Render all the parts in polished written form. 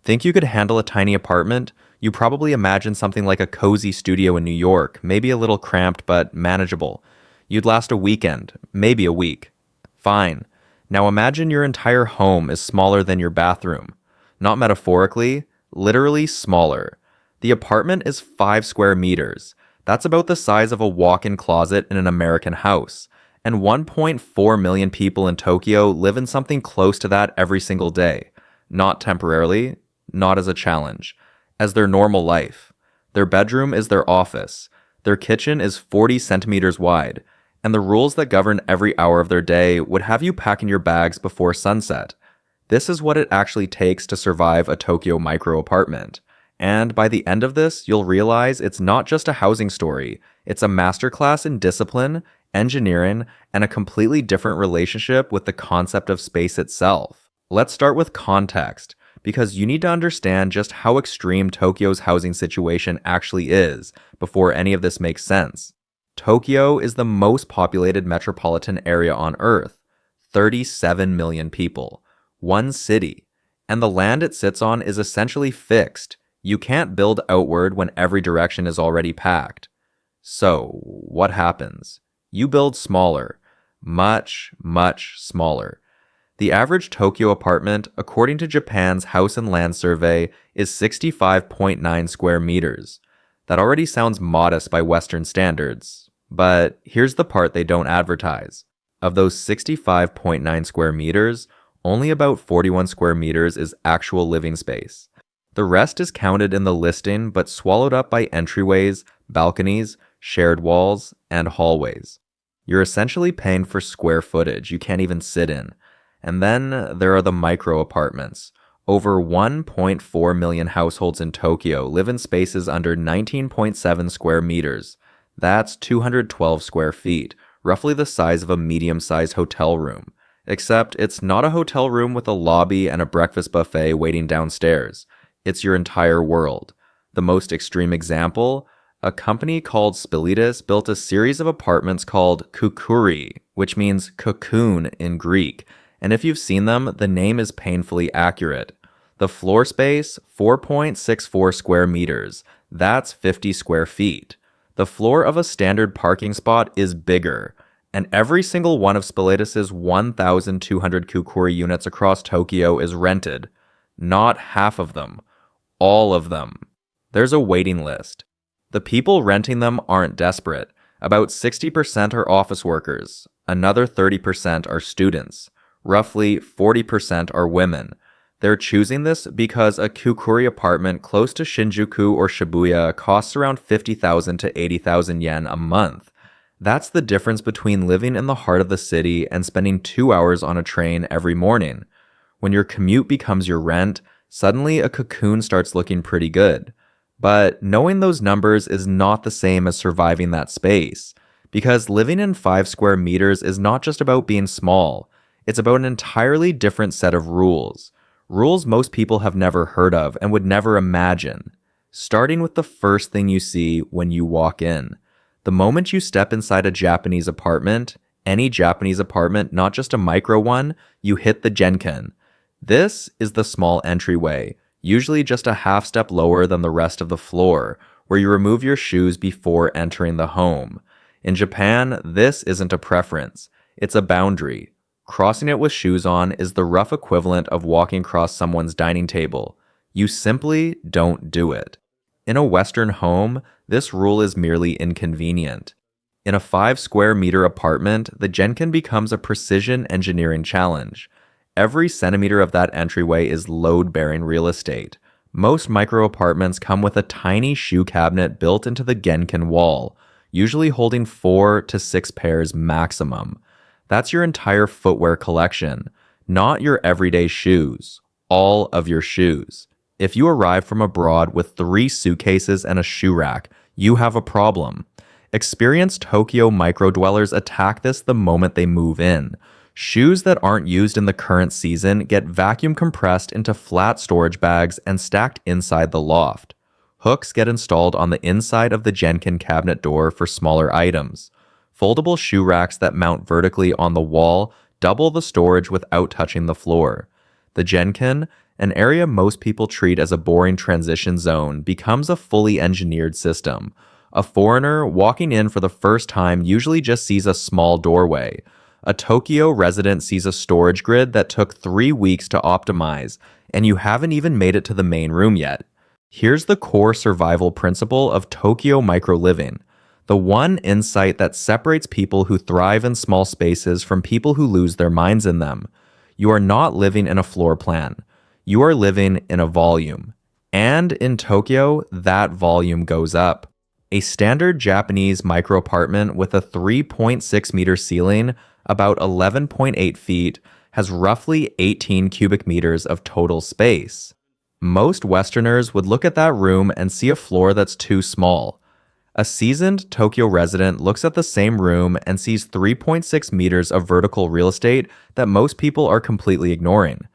Think you could handle a tiny apartment? You probably imagine something like a cozy studio in New York, maybe a little cramped but manageable. You'd last a weekend, maybe a week. Fine. Now imagine your entire home is smaller than your bathroom. Not metaphorically, literally smaller. The apartment is 5 square meters. That's about the size of a walk-in closet in an American house. And 1.4 million people in Tokyo live in something close to that every single day. Not temporarily, not as a challenge, as their normal life. Their bedroom is their office. Their kitchen is 40 centimeters wide. And the rules that govern every hour of their day would have you packing your bags before sunset. This is what it actually takes to survive a Tokyo micro apartment. And by the end of this, you'll realize it's not just a housing story. It's a masterclass in discipline, engineering, and a completely different relationship with the concept of space itself. Let's start with context, because you need to understand just how extreme Tokyo's housing situation actually is before any of this makes sense. Tokyo is the most populated metropolitan area on Earth, 37 million people, one city, and the land it sits on is essentially fixed. You can't build outward when every direction is already packed. So, what happens? You build smaller, much, much smaller. The average Tokyo apartment, according to Japan's House and Land Survey, is 65.9 square meters. That already sounds modest by Western standards, but here's the part they don't advertise. Of those 65.9 square meters, only about 41 square meters is actual living space. The rest is counted in the listing but swallowed up by entryways, balconies, shared walls, and hallways. You're essentially paying for square footage you can't even sit in. And then there are the micro apartments. Over 1.4 million households in Tokyo live in spaces under 19.7 square meters. That's 212 square feet, roughly the size of a medium-sized hotel room. Except it's not a hotel room with a lobby and a breakfast buffet waiting downstairs. It's your entire world. The most extreme example, a company called Spilitis built a series of apartments called kukuri, which means cocoon in Greek. And if you've seen them, the name is painfully accurate. The floor space, 4.64 square meters. That's 50 square feet. The floor of a standard parking spot is bigger. And every single one of Spilitis' 1,200 kukuri units across Tokyo is rented. Not half of them. All of them. There's a waiting list. The people renting them aren't desperate. About 60% are office workers. Another 30% are students. Roughly 40% are women. They're choosing this because a kukuri apartment close to Shinjuku or Shibuya costs around 50,000 to 80,000 yen a month. That's the difference between living in the heart of the city and spending 2 hours on a train every morning. When your commute becomes your rent, suddenly a cocoon starts looking pretty good. But knowing those numbers is not the same as surviving that space, because living in 5 square meters is not just about being small. It's about an entirely different set of rules. Rules most people have never heard of and would never imagine. Starting with the first thing you see when you walk in. The moment you step inside a Japanese apartment, any Japanese apartment, not just a micro one, you hit the genkan. This is the small entryway, usually just a half step lower than the rest of the floor, where you remove your shoes before entering the home. In Japan, this isn't a preference. It's a boundary. Crossing it with shoes on is the rough equivalent of walking across someone's dining table. You simply don't do it. In a Western home, this rule is merely inconvenient. In a 5 square meter apartment, the genkan becomes a precision engineering challenge. Every centimeter of that entryway is load-bearing real estate. Most micro apartments come with a tiny shoe cabinet built into the genkan wall, usually holding 4 to 6 pairs maximum. That's your entire footwear collection, not your everyday shoes, all of your shoes. If you arrive from abroad with 3 suitcases and a shoe rack, you have a problem. Experienced Tokyo micro-dwellers attack this the moment they move in. Shoes that aren't used in the current season get vacuum compressed into flat storage bags and stacked inside the loft. Hooks get installed on the inside of the genkan cabinet door for smaller items. Foldable shoe racks that mount vertically on the wall double the storage without touching the floor. The genkan, An area most people treat as a boring transition zone becomes a fully engineered system. A foreigner walking in for the first time usually just sees a small doorway. A Tokyo resident sees a storage grid that took 3 weeks to optimize, and you haven't even made it to the main room yet. Here's the core survival principle of Tokyo micro-living. The one insight that separates people who thrive in small spaces from people who lose their minds in them. You are not living in a floor plan. You are living in a volume. And in Tokyo, that volume goes up. A standard Japanese micro apartment with a 3.6 meter ceiling, about 11.8 feet, has roughly 18 cubic meters of total space. Most Westerners would look at that room and see a floor that's too small. A seasoned Tokyo resident looks at the same room and sees 3.6 meters of vertical real estate that most people are completely ignoring.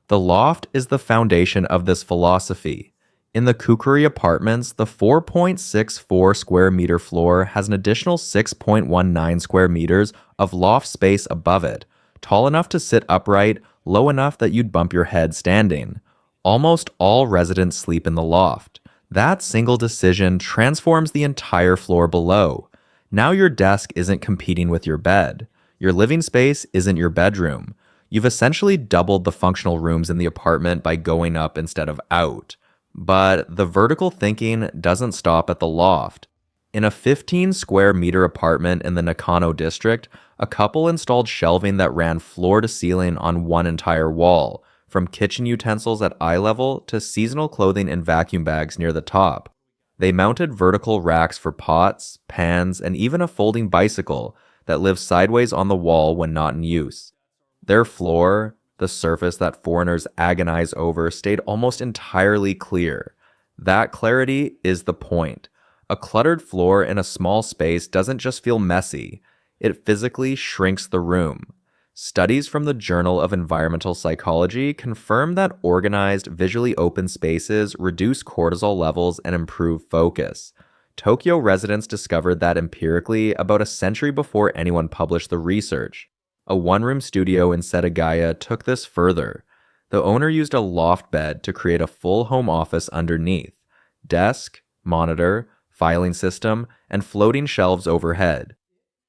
The loft is the foundation of this philosophy. In the Kukuri apartments, the 4.64 square meter floor has an additional 6.19 square meters of loft space above it, tall enough to sit upright, low enough that you'd bump your head standing. Almost all residents sleep in the loft. That single decision transforms the entire floor below. Now your desk isn't competing with your bed. Your living space isn't your bedroom. You've essentially doubled the functional rooms in the apartment by going up instead of out. But the vertical thinking doesn't stop at the loft. In a 15 square meter apartment in the Nakano district, a couple installed shelving that ran floor to ceiling on one entire wall, from kitchen utensils at eye level to seasonal clothing in vacuum bags near the top. They mounted vertical racks for pots, pans, and even a folding bicycle that lives sideways on the wall when not in use. Their floor, the surface that foreigners agonize over, stayed almost entirely clear. That clarity is the point. A cluttered floor in a small space doesn't just feel messy, it physically shrinks the room. Studies from the Journal of Environmental Psychology confirm that organized, visually open spaces reduce cortisol levels and improve focus. Tokyo residents discovered that empirically about a century before anyone published the research. A one-room studio in Setagaya took this further. The owner used a loft bed to create a full home office underneath. Desk, monitor, filing system, and floating shelves overhead.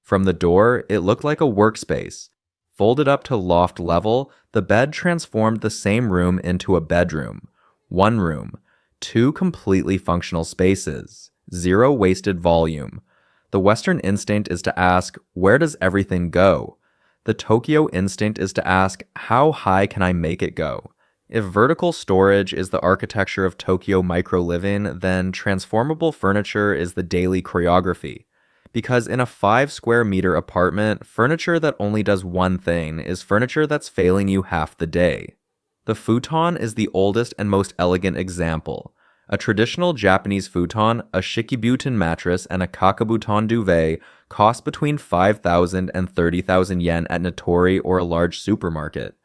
From the door, it looked like a workspace. Folded up to loft level, the bed transformed the same room into a bedroom. One room, two completely functional spaces, zero wasted volume. The Western instinct is to ask, where does everything go? The Tokyo instinct is to ask, how high can I make it go? If vertical storage is the architecture of Tokyo micro-living, then transformable furniture is the daily choreography. Because in a 5 square meter apartment, furniture that only does one thing is furniture that's failing you half the day. The futon is the oldest and most elegant example. A traditional Japanese futon, a shikibuten mattress, and a kakabuton duvet cost between 5,000 and 30,000 yen at Nitori or a large supermarket.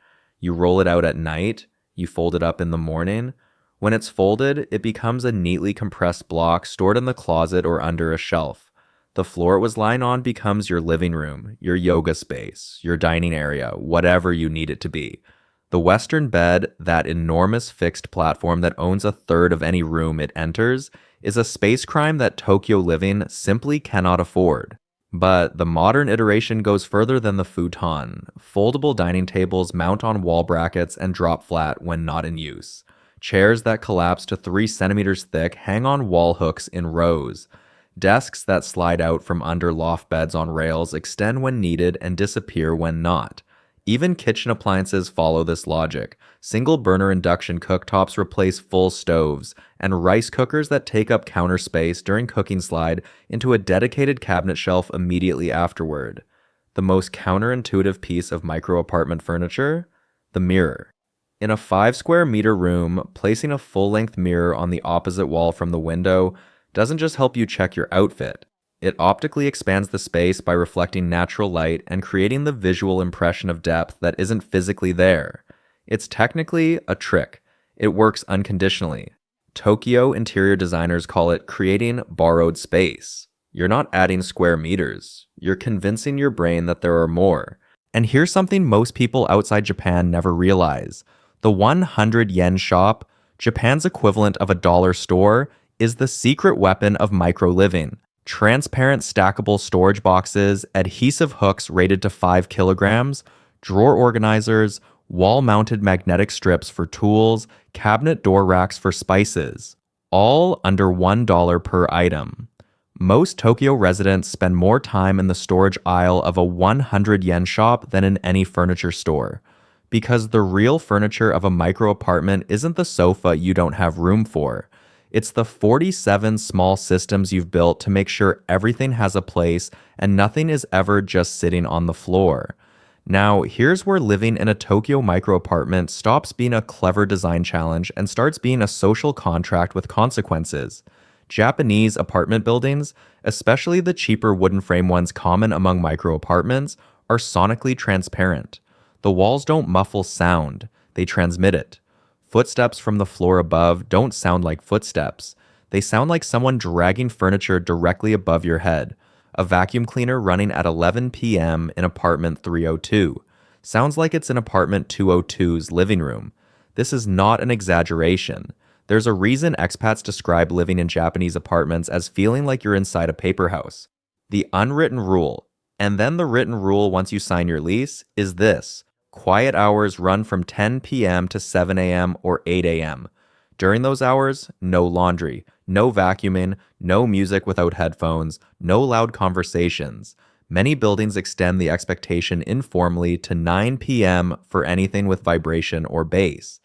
You roll it out at night, you fold it up in the morning. When it's folded, it becomes a neatly compressed block stored in the closet or under a shelf. The floor it was lying on becomes your living room, your yoga space, your dining area, whatever you need it to be. The Western bed, that enormous fixed platform that owns a third of any room it enters, is a space crime that Tokyo living simply cannot afford. But the modern iteration goes further than the futon. Foldable dining tables mount on wall brackets and drop flat when not in use. Chairs that collapse to 3 centimeters thick hang on wall hooks in rows. Desks that slide out from under loft beds on rails extend when needed and disappear when not. Even kitchen appliances follow this logic. Single-burner induction cooktops replace full stoves, and rice cookers that take up counter space during cooking slide into a dedicated cabinet shelf immediately afterward. The most counterintuitive piece of micro-apartment furniture? The mirror. In a 5 square meter room, placing a full-length mirror on the opposite wall from the window doesn't just help you check your outfit. It optically expands the space by reflecting natural light and creating the visual impression of depth that isn't physically there. It's technically a trick. It works unconditionally. Tokyo interior designers call it creating borrowed space. You're not adding square meters. You're convincing your brain that there are more. And here's something most people outside Japan never realize. The 100 yen shop, Japan's equivalent of a dollar store, is the secret weapon of micro living. Transparent stackable storage boxes, adhesive hooks rated to 5 kilograms, drawer organizers, wall mounted magnetic strips for tools, cabinet door racks for spices, all under $1 per item. Most Tokyo residents spend more time in the storage aisle of a 100 yen shop than in any furniture store. Because the real furniture of a micro apartment isn't the sofa you don't have room for. It's the 47 small systems you've built to make sure everything has a place and nothing is ever just sitting on the floor. Now, here's where living in a Tokyo micro apartment stops being a clever design challenge and starts being a social contract with consequences. Japanese apartment buildings, especially the cheaper wooden frame ones common among micro apartments, are sonically transparent. The walls don't muffle sound, they transmit it. Footsteps from the floor above don't sound like footsteps. They sound like someone dragging furniture directly above your head. A vacuum cleaner running at 11 p.m. in apartment 302. Sounds like it's in apartment 202's living room. This is not an exaggeration. There's a reason expats describe living in Japanese apartments as feeling like you're inside a paper house. The unwritten rule, and then the written rule once you sign your lease, is this. Quiet hours run from 10 p.m. to 7 a.m. or 8 a.m. During those hours, no laundry, no vacuuming, no music without headphones, no loud conversations. Many buildings extend the expectation informally to 9 p.m. for anything with vibration or bass.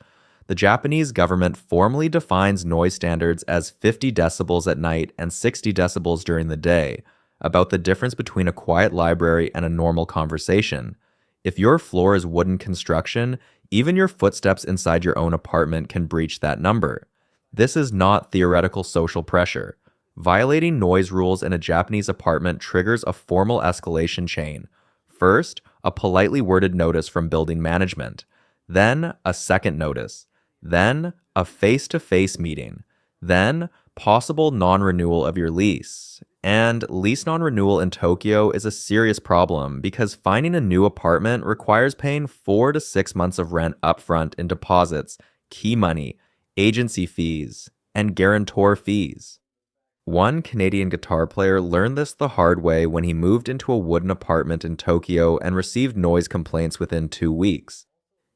The Japanese government formally defines noise standards as 50 decibels at night and 60 decibels during the day, about the difference between a quiet library and a normal conversation. If your floor is wooden construction, even your footsteps inside your own apartment can breach that number. This is not theoretical social pressure. Violating noise rules in a Japanese apartment triggers a formal escalation chain. First, a politely worded notice from building management. Then, a second notice. Then, a face-to-face meeting. Then, possible non-renewal of your lease. And lease non-renewal in Tokyo is a serious problem because finding a new apartment requires paying 4 to 6 months of rent upfront in deposits, key money, agency fees, and guarantor fees. One Canadian guitar player learned this the hard way when he moved into a wooden apartment in Tokyo and received noise complaints within 2 weeks.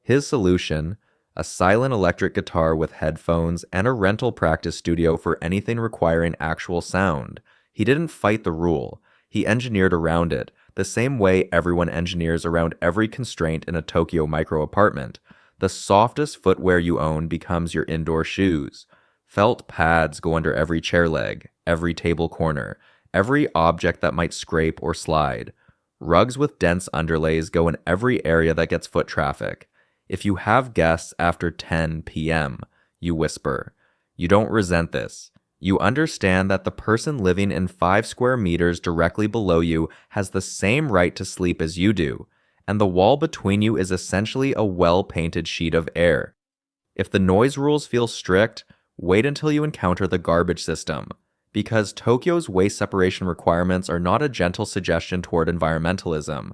His solution, a silent electric guitar with headphones and a rental practice studio for anything requiring actual sound. He didn't fight the rule. He engineered around it, the same way everyone engineers around every constraint in a Tokyo micro apartment. The softest footwear you own becomes your indoor shoes. Felt pads go under every chair leg, every table corner, every object that might scrape or slide. Rugs with dense underlays go in every area that gets foot traffic. If you have guests after 10 p.m., you whisper. You don't resent this. You understand that the person living in 5 square meters directly below you has the same right to sleep as you do, and the wall between you is essentially a well-painted sheet of air. If the noise rules feel strict, wait until you encounter the garbage system, because Tokyo's waste separation requirements are not a gentle suggestion toward environmentalism.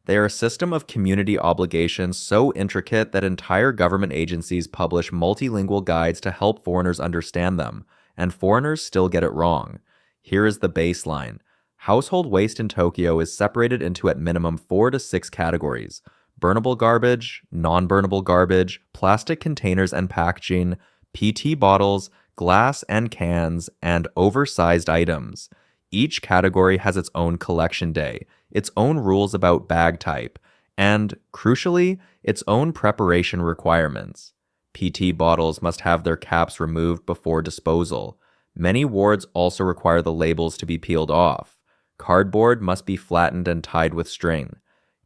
They are a system of community obligations so intricate that entire government agencies publish multilingual guides to help foreigners understand them, and foreigners still get it wrong. Here is the baseline. Household waste in Tokyo is separated into at minimum 4 to 6 categories: burnable garbage, non-burnable garbage, plastic containers and packaging, PET bottles, glass and cans, and oversized items. Each category has its own collection day, its own rules about bag type, and, crucially, its own preparation requirements. PET bottles must have their caps removed before disposal. Many wards also require the labels to be peeled off. Cardboard must be flattened and tied with string.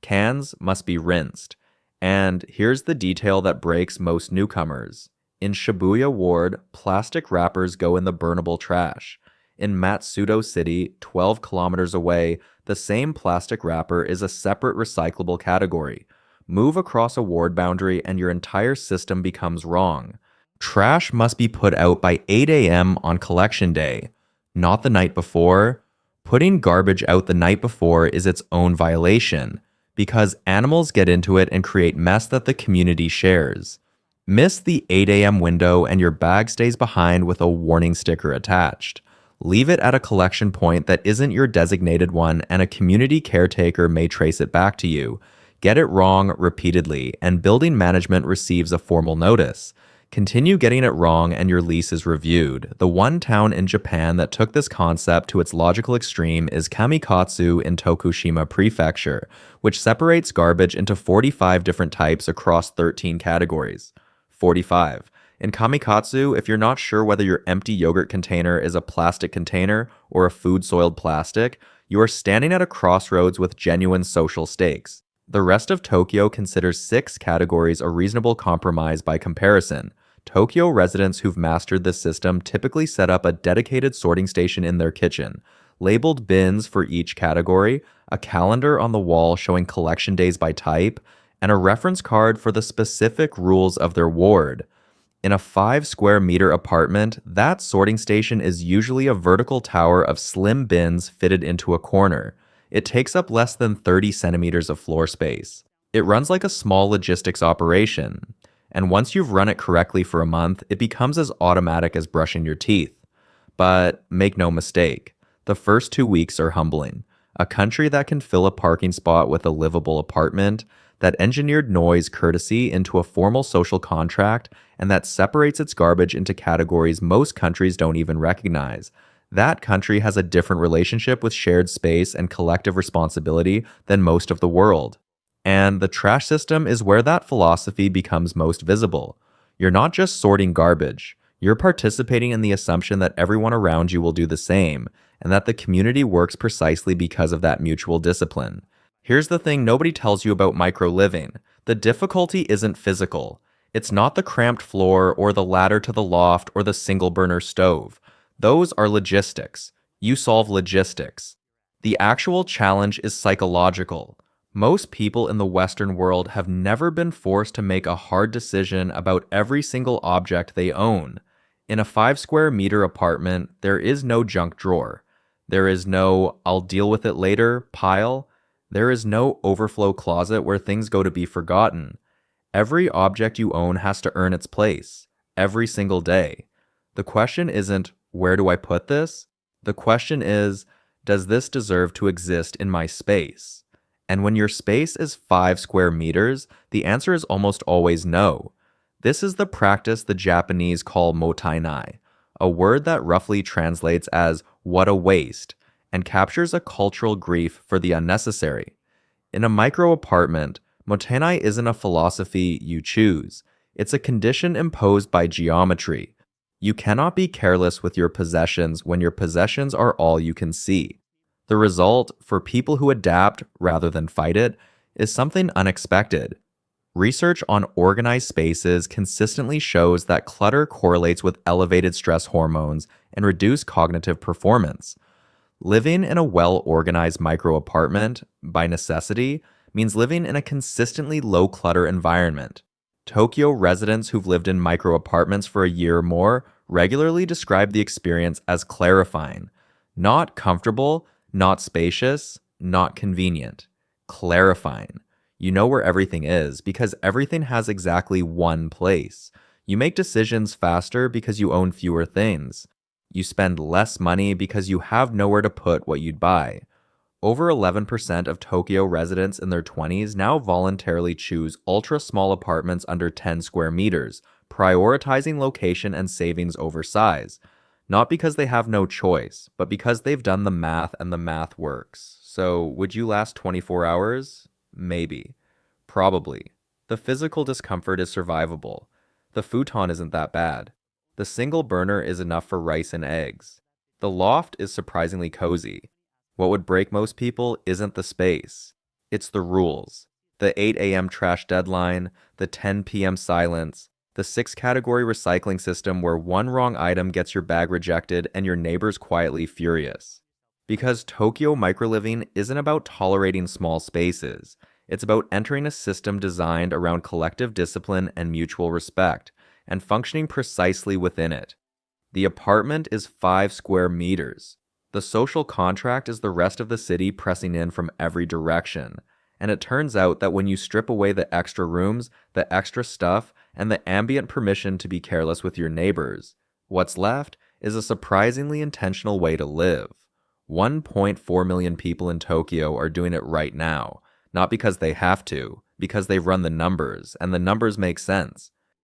Cans must be rinsed. And here's the detail that breaks most newcomers. In Shibuya Ward, plastic wrappers go in the burnable trash. In Matsudo City, 12 kilometers away, the same plastic wrapper is a separate recyclable category. Move across a ward boundary and your entire system becomes wrong. Trash must be put out by 8 a.m. on collection day, not the night before. Putting garbage out the night before is its own violation, because animals get into it and create mess that the community shares. Miss the 8 a.m. window and your bag stays behind with a warning sticker attached. Leave it at a collection point that isn't your designated one, and a community caretaker may trace it back to you. Get it wrong repeatedly, and building management receives a formal notice. Continue getting it wrong, and your lease is reviewed. The one town in Japan that took this concept to its logical extreme is Kamikatsu in Tokushima Prefecture, which separates garbage into 45 different types across 13 categories. 45. In Kamikatsu, if you're not sure whether your empty yogurt container is a plastic container or a food-soiled plastic, you are standing at a crossroads with genuine social stakes. The rest of Tokyo considers 6 categories a reasonable compromise by comparison. Tokyo residents who've mastered this system typically set up a dedicated sorting station in their kitchen, labeled bins for each category, a calendar on the wall showing collection days by type, and a reference card for the specific rules of their ward. In a 5 square meter apartment, that sorting station is usually a vertical tower of slim bins fitted into a corner. It takes up less than 30 centimeters of floor space. It runs like a small logistics operation. And once you've run it correctly for a month, it becomes as automatic as brushing your teeth. But make no mistake, the first 2 weeks are humbling. A country that can fill a parking spot with a livable apartment, that engineered noise courtesy into a formal social contract, and that separates its garbage into categories most countries don't even recognize. That country has a different relationship with shared space and collective responsibility than most of the world. And the trash system is where that philosophy becomes most visible. You're not just sorting garbage, you're participating in the assumption that everyone around you will do the same, and that the community works precisely because of that mutual discipline. Here's the thing nobody tells you about micro-living. The difficulty isn't physical. It's not the cramped floor or the ladder to the loft or the single-burner stove. Those are logistics. You solve logistics. The actual challenge is psychological. Most people in the Western world have never been forced to make a hard decision about every single object they own. In a 5 square meter apartment, there is no junk drawer. There is no "I'll deal with it later" pile. There is no overflow closet where things go to be forgotten. Every object you own has to earn its place, every single day. The question isn't, where do I put this? The question is, does this deserve to exist in my space? And when your space is 5 square meters, the answer is almost always no. This is the practice the Japanese call motainai, a word that roughly translates as "what a waste," and captures a cultural grief for the unnecessary. In a micro apartment, motainai isn't a philosophy you choose. It's a condition imposed by geometry. You cannot be careless with your possessions when your possessions are all you can see. The result, for people who adapt rather than fight it, is something unexpected. Research on organized spaces consistently shows that clutter correlates with elevated stress hormones and reduced cognitive performance. Living in a well-organized micro-apartment, by necessity, means living in a consistently low-clutter environment. Tokyo residents who've lived in micro-apartments for a year or more regularly describe the experience as clarifying. Not comfortable, not spacious, not convenient. Clarifying. You know where everything is because everything has exactly one place. You make decisions faster because you own fewer things. You spend less money because you have nowhere to put what you'd buy. Over 11% of Tokyo residents in their 20s now voluntarily choose ultra-small apartments under 10 square meters, prioritizing location and savings over size. Not because they have no choice, but because they've done the math and the math works. So, would you last 24 hours? Maybe. Probably. The physical discomfort is survivable. The futon isn't that bad. The single burner is enough for rice and eggs. The loft is surprisingly cozy. What would break most people isn't the space. It's the rules. The 8 a.m. trash deadline, the 10 p.m. silence, the 6-category recycling system where one wrong item gets your bag rejected and your neighbor's quietly furious. Because Tokyo microliving isn't about tolerating small spaces. It's about entering a system designed around collective discipline and mutual respect, and functioning precisely within it. The apartment is 5 square meters. The social contract is the rest of the city pressing in from every direction. And it turns out that when you strip away the extra rooms, the extra stuff, and the ambient permission to be careless with your neighbors, what's left is a surprisingly intentional way to live. 1.4 million people in Tokyo are doing it right now, not because they have to, because they've run the numbers, and the numbers make sense.